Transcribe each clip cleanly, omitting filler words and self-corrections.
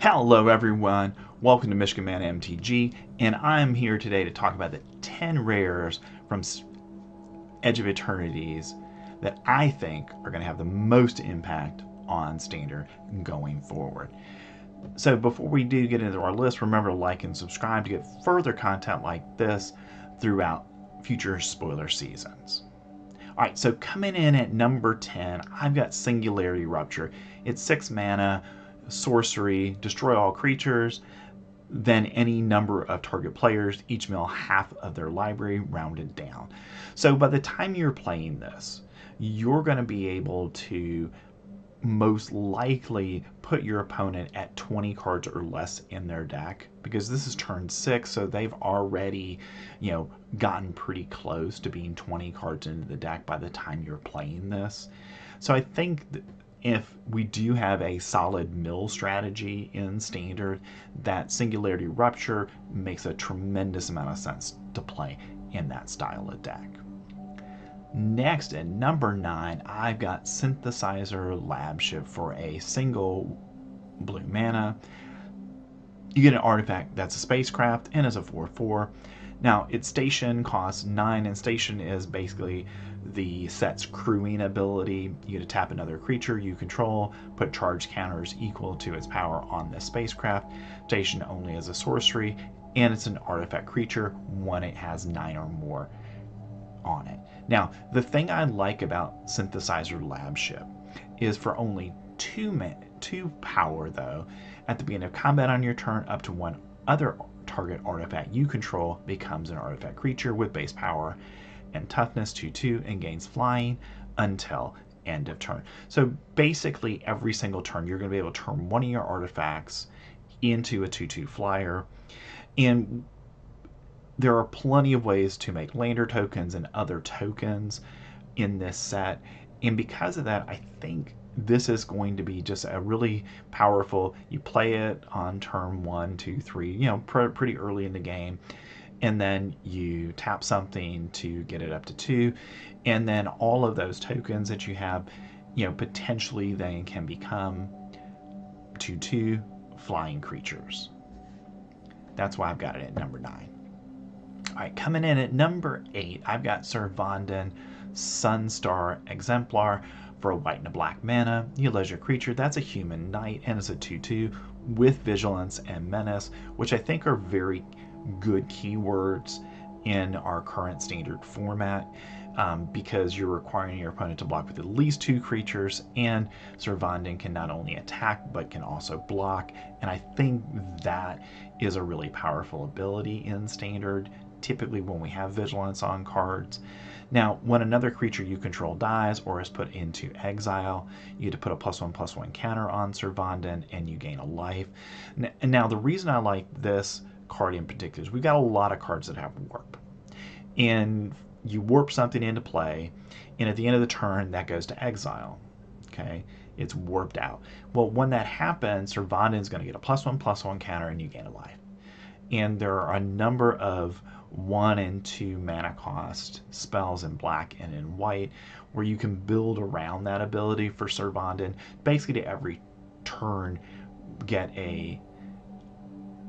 Hello everyone, welcome to Michigan Man MTG, and I'm here today to talk about the 10 rares from Edge of Eternities that I think are going to have the most impact on Standard going forward. So before we do get into our list, remember to like and subscribe to get further content like this throughout future spoiler seasons. Alright, so coming in at number 10, I've got Singularity Rupture. It's 6 mana, sorcery, destroy all creatures, then any number of target players, each mill half of their library, rounded down. So by the time you're playing this, you're going to be able to most likely put your opponent at 20 cards or less in their deck, because this is turn 6, so they've already, gotten pretty close to being 20 cards into the deck by the time you're playing this. So I think that if we do have a solid mill strategy in Standard, that Singularity Rupture makes a tremendous amount of sense to play in that style of deck. Next, at number 9, I've got Synthesizer Lab Shift for a single blue mana. You get an artifact that's a spacecraft and is a 4/4. Now, its station costs 9, and station is basically the set's crewing ability. You get to tap another creature you control, put charge counters equal to its power on this spacecraft. Station only as a sorcery, and it's an artifact creature when it has 9 or more on it. Now, the thing I like about Synthesizer Lab Shift is for only 2 power, though, at the beginning of combat on your turn, up to one other target artifact you control becomes an artifact creature with base power and toughness 2/2 and gains flying until end of turn. So basically, every single turn, you're going to be able to turn one of your artifacts into a 2/2 flyer. And there are plenty of ways to make lander tokens and other tokens in this set. And because of that, I think this is going to be just a really powerful, you play it on turn 1, 2, 3, pretty early in the game, and then you tap something to get it up to 2, and then all of those tokens that you have, potentially then can become 2/2 flying creatures. That's why I've got it at number 9. Alright, coming in at number 8, I've got Servanden Sunstar Exemplar for a white and a black mana. You lose your creature, that's a human knight, and it's a 2/2 with vigilance and menace, which I think are very good keywords in our current Standard format, because you're requiring your opponent to block with at least 2 creatures, and Servanden can not only attack but can also block, and I think that is a really powerful ability in Standard, typically when we have vigilance on cards. Now, when another creature you control dies or is put into exile, you get to put a +1/+1 counter on Servanden and you gain a life. Now, the reason I like this card in particular is we've got a lot of cards that have warp. And you warp something into play, and at the end of the turn, that goes to exile. Okay? It's warped out. Well, when that happens, Servanden is going to get a +1/+1 counter and you gain a life. And there are a number of 1 and 2 mana cost spells in black and in white where you can build around that ability for Servanden. Basically, to every turn, get a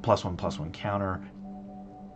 +1/+1 counter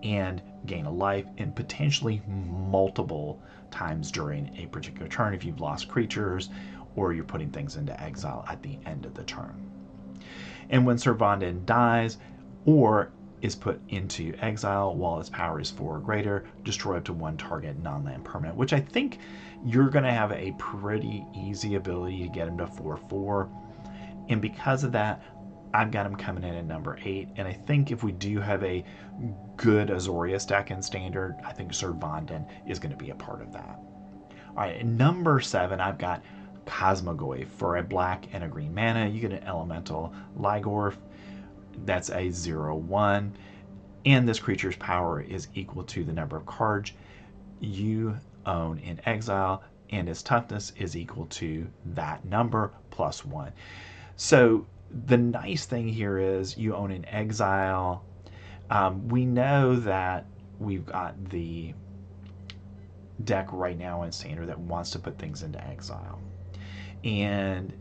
and gain a life, and potentially multiple times during a particular turn if you've lost creatures or you're putting things into exile at the end of the turn. And when Servanden dies or is put into exile while its power is 4 or greater, destroy up to 1 target non-land permanent, which I think you're going to have a pretty easy ability to get him to 4/4. And because of that, I've got him coming in at number 8. And I think if we do have a good Azorius deck in Standard, I think Servanden is going to be a part of that. All right, at number 7, I've got Cosmogorf for a black and a green mana. You get an elemental Ligorf. That's a 0/1, and this creature's power is equal to the number of cards you own in exile, and its toughness is equal to that number +1. So the nice thing here is you own in exile. We know that we've got the deck right now in Standard that wants to put things into exile, and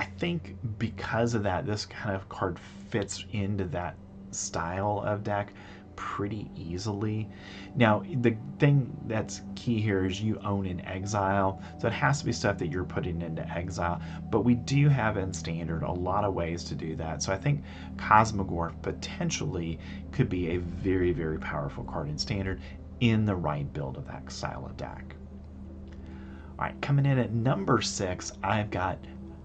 I think because of that, this kind of card fits into that style of deck pretty easily. Now, the thing that's key here is you own an exile, so it has to be stuff that you're putting into exile, but we do have in standard a lot of ways to do that. So I think Cosmogorf potentially could be a very, very powerful card in standard in the right build of that style of deck. All right, coming in at number 6, I've got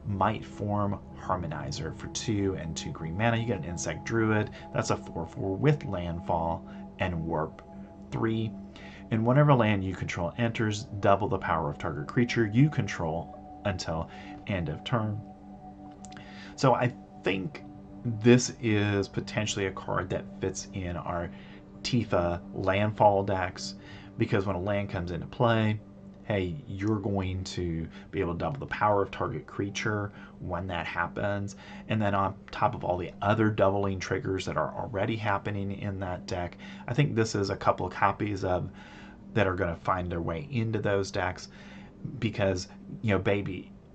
Mightform Harmonizer for 2 and 2 green mana. You get an Insect Druid. That's a 4/4 with landfall and warp 3. And whenever land you control enters, double the power of target creature you control until end of turn. So I think this is potentially a card that fits in our Tifa landfall decks, because when a land comes into play, hey, you're going to be able to double the power of target creature when that happens. And then on top of all the other doubling triggers that are already happening in that deck, I think this is a couple of copies of that are going to find their way into those decks, because,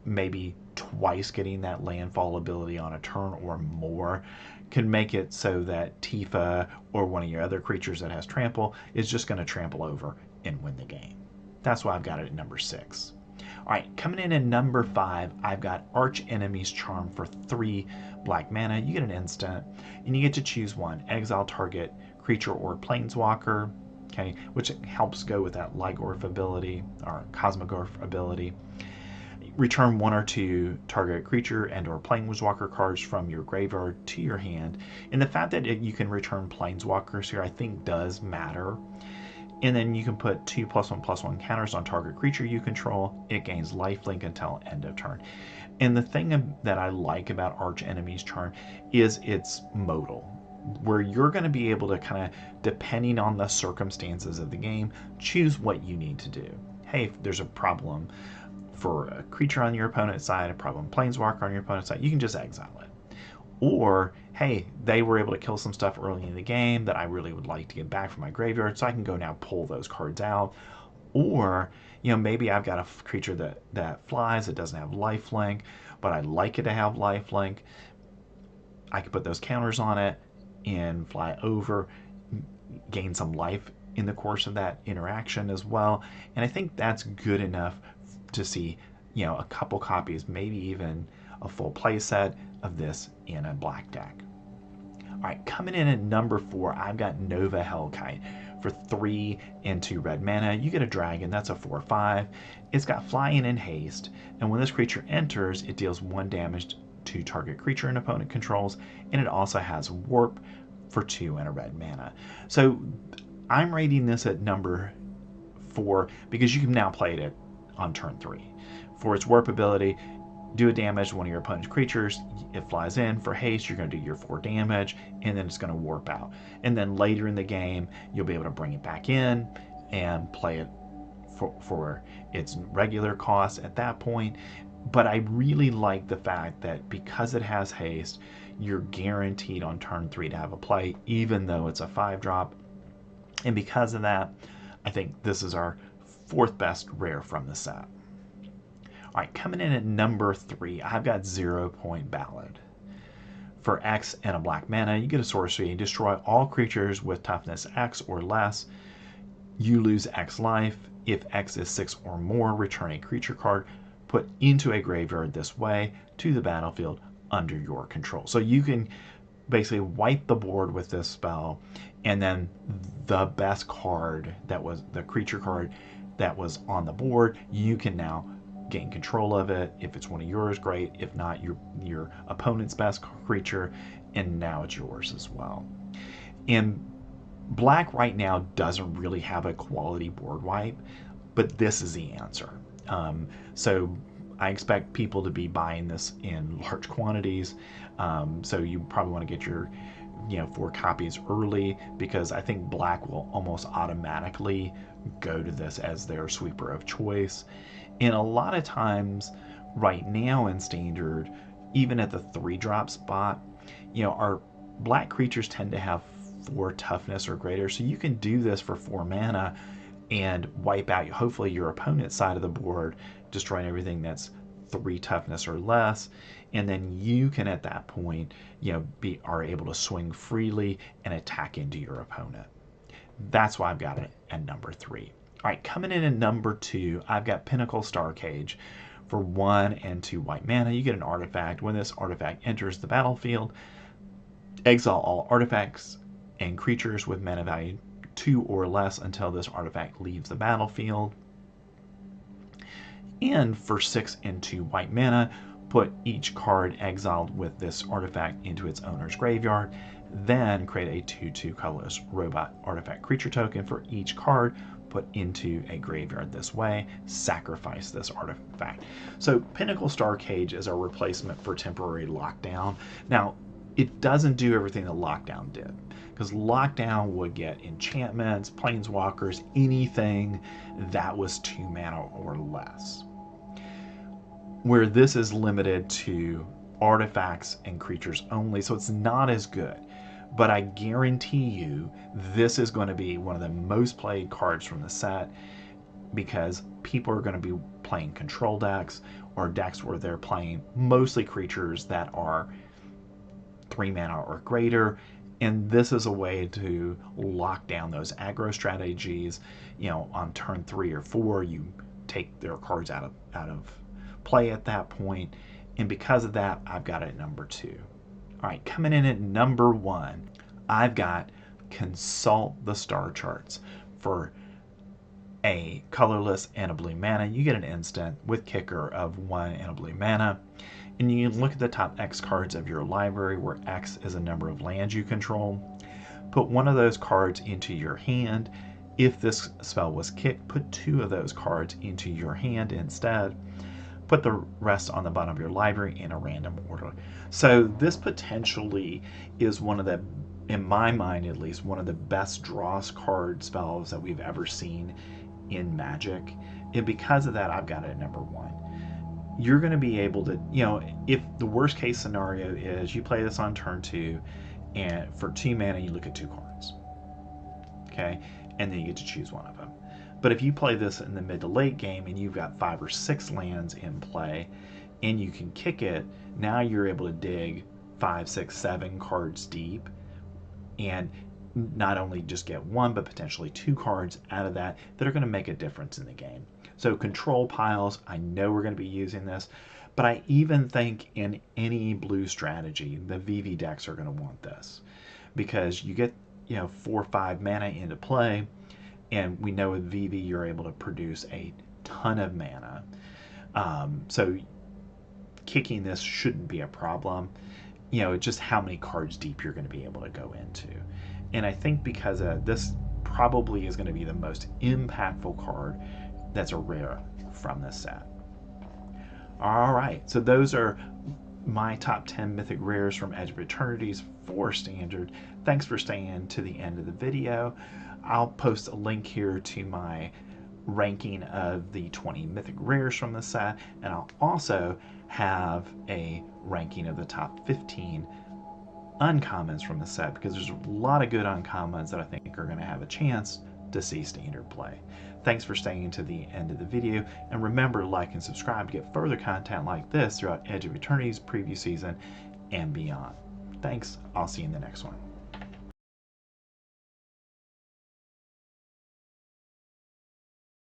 maybe twice getting that landfall ability on a turn or more can make it so that Tifa or one of your other creatures that has trample is just going to trample over and win the game. That's why I've got it at number 6. All right, coming in at number 5, I've got Archenemy's Charm for 3 black mana. You get an instant, and you get to choose one. Exile target creature or planeswalker, okay, which helps go with that Ligorf ability or Cosmogorf ability. Return 1 or 2 target creature and or planeswalker cards from your graveyard to your hand. And the fact that you can return planeswalkers here, I think, does matter. And then you can put 2+1/+1 counters on target creature you control. It gains lifelink until end of turn. And the thing that I like about Archenemy's Charm is it's modal, where you're going to be able to kind of, depending on the circumstances of the game, choose what you need to do. Hey, if there's a problem for a creature on your opponent's side, a problem planeswalker on your opponent's side, you can just exile it. Or, hey, they were able to kill some stuff early in the game that I really would like to get back from my graveyard, so I can go now pull those cards out. Or, maybe I've got a creature that flies, it doesn't have lifelink, but I'd like it to have lifelink. I could put those counters on it and fly over, gain some life in the course of that interaction as well. And I think that's good enough to see, a couple copies, maybe even a full play set of this in a black deck. All right, coming in at number 4, I've got Nova Helkite for 3 and 2 red mana. You get a dragon, that's a 4/5. It's got flying and haste, and when this creature enters, it deals 1 damage to target creature an opponent controls, and it also has warp for 2 and a red mana. So I'm rating this at number 4 because you can now play it on turn 3. For its warp ability, do a damage to one of your opponent's creatures. It flies in. For haste, you're going to do your 4 damage, and then it's going to warp out. And then later in the game, you'll be able to bring it back in and play it for its regular cost at that point. But I really like the fact that because it has haste, you're guaranteed on turn 3 to have a play, even though it's a 5-drop. And because of that, I think this is our 4th best rare from the set. All right, coming in at number 3, I've got 0-point Ballad. For X and a black mana, you get a sorcery. Destroy all creatures with toughness X or less. You lose X life. If X is 6 or more, return a creature card put into a graveyard this way to the battlefield under your control. So you can basically wipe the board with this spell, and then the best card that was the creature card that was on the board, you can now gain control of it. If it's one of yours, great. If not, your opponent's best creature, and now it's yours as well. And black right now doesn't really have a quality board wipe, but this is the answer. So I expect people to be buying this in large quantities. So you probably want to get your 4 copies early, because I think black will almost automatically go to this as their sweeper of choice. And a lot of times right now in standard, even at the 3-drop spot, our black creatures tend to have 4 toughness or greater, so you can do this for 4 mana and wipe out hopefully your opponent's side of the board, destroying everything that's 3 toughness or less, and then you can at that point, are able to swing freely and attack into your opponent. That's why I've got it at number 3. All right, coming in at number 2, I've got Pinnacle Star Cage. For 1 and 2 white mana, you get an artifact. When this artifact enters the battlefield, exile all artifacts and creatures with mana value 2 or less until this artifact leaves the battlefield. And for 6 and 2 white mana, put each card exiled with this artifact into its owner's graveyard. Then create a 2/2 colorless robot artifact creature token for each card put into a graveyard this way. Sacrifice this artifact. So Pinnacle Star Cage is a replacement for temporary lockdown. Now, it doesn't do everything that lockdown did, because lockdown would get enchantments, planeswalkers, anything that was 2 mana or less. Where this is limited to artifacts and creatures only, so it's not as good. But I guarantee you this is going to be one of the most played cards from the set, because people are going to be playing control decks or decks where they're playing mostly creatures that are 3 mana or greater, and this is a way to lock down those aggro strategies. On turn 3 or 4, you take their cards out of play at that point, and because of that, I've got it at number 2. All right, coming in at number 1, I've got Consult the Star Charts. For a colorless and a blue mana, you get an instant with kicker of 1 and a blue mana, and you look at the top X cards of your library, where X is a number of lands you control. Put 1 of those cards into your hand. If this spell was kicked, put 2 of those cards into your hand instead. Put the rest on the bottom of your library in a random order. So this potentially is one of the, in my mind at least, one of the best draw card spells that we've ever seen in Magic. And because of that, I've got it at number 1. You're going to be able to, if the worst case scenario is you play this on turn 2, and for 2 mana you look at 2 cards. Okay? And then you get to choose one of them. But if you play this in the mid to late game and you've got 5 or 6 lands in play and you can kick it, now you're able to dig 5, 6, 7 cards deep and not only just get 1 but potentially 2 cards out of that are going to make a difference in the game. So control piles, I know we're going to be using this, but I even think in any blue strategy, the VV decks are going to want this, because you get 4 or 5 mana into play. And we know with VV you're able to produce a ton of mana. So kicking this shouldn't be a problem. It's just how many cards deep you're going to be able to go into. And I think because this probably is going to be the most impactful card that's a rare from this set. All right, so those are my top 10 mythic rares from Edge of Eternities for Standard. Thanks for staying to the end of the video. I'll post a link here to my ranking of the 20 mythic rares from the set, and I'll also have a ranking of the top 15 uncommons from the set, because there's a lot of good uncommons that I think are going to have a chance to see Standard play. Thanks for staying to the end of the video, and remember to like and subscribe to get further content like this throughout Edge of Eternities preview season and beyond. Thanks, I'll see you in the next one.